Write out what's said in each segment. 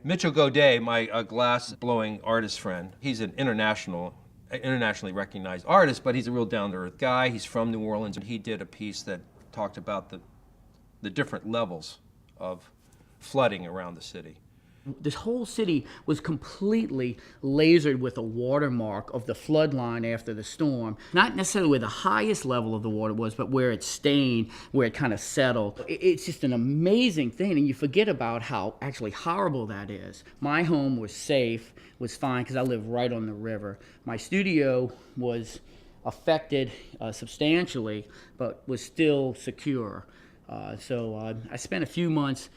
Mitchell Gaudet, my glass-blowing artist friend, he's an internationally recognized artist, but he's a real down-to-earth guy. He's from New Orleans, and he did a piece that talked about the different levels of flooding around the city. This whole city was completely lasered with a watermark of the flood line after the storm. Not necessarily where the highest level of the water was, but where it stained, where it kind of settled. It's just an amazing thing, and you forget about how actually horrible that is. My home was safe, was fine, because I live right on the river. My studio was affected substantially, but was still secure. So I spent a few months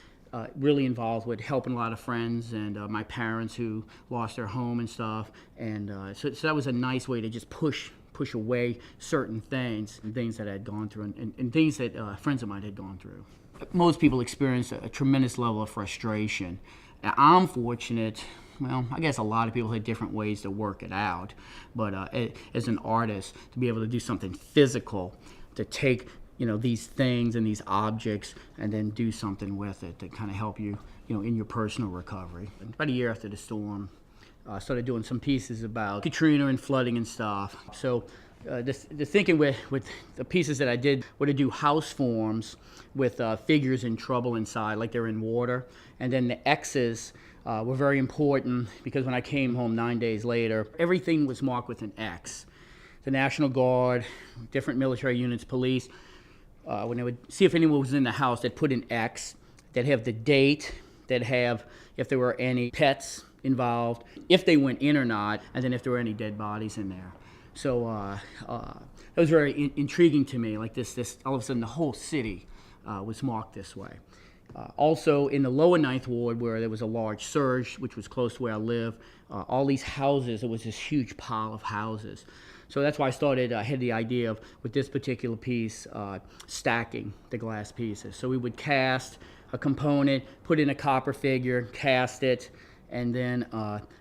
really involved with helping a lot of friends and my parents who lost their home and stuff. And so that was a nice way to just push away certain things that I had gone through and things that friends of mine had gone through. Most people experience a tremendous level of frustration. Now, I'm fortunate. Well, I guess a lot of people had different ways to work it out. But as an artist, to be able to do something physical, to take these things and these objects and then do something with it to kind of help you, in your personal recovery. About a year after the storm, I started doing some pieces about Katrina and flooding and stuff. So the thinking with the pieces that I did were to do house forms with figures in trouble inside, like they're in water. And then the X's were very important because when I came home 9 days later, everything was marked with an X. The National Guard, different military units, police, when they would see if anyone was in the house, they'd put an X. They'd have the date. They'd have if there were any pets involved, if they went in or not, and then if there were any dead bodies in there. So that was very intriguing to me. Like this, all of a sudden, the whole city was marked this way. Also, in the lower Ninth Ward, where there was a large surge, which was close to where I live, all these houses, it was this huge pile of houses. So that's why I had the idea of, with this particular piece, stacking the glass pieces. So we would cast a component, put in a copper figure, cast it, and then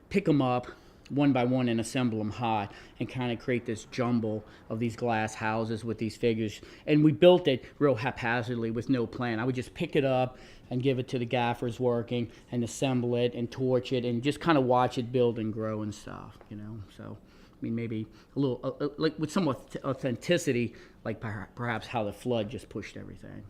pick them up one by one and assemble them high and kind of create this jumble of these glass houses with these figures. And we built it real haphazardly with no plan. I would just pick it up and give it to the gaffers working and assemble it and torch it and just kind of watch it build and grow and stuff, So, I mean, maybe a little, like with some authenticity, like perhaps how the flood just pushed everything.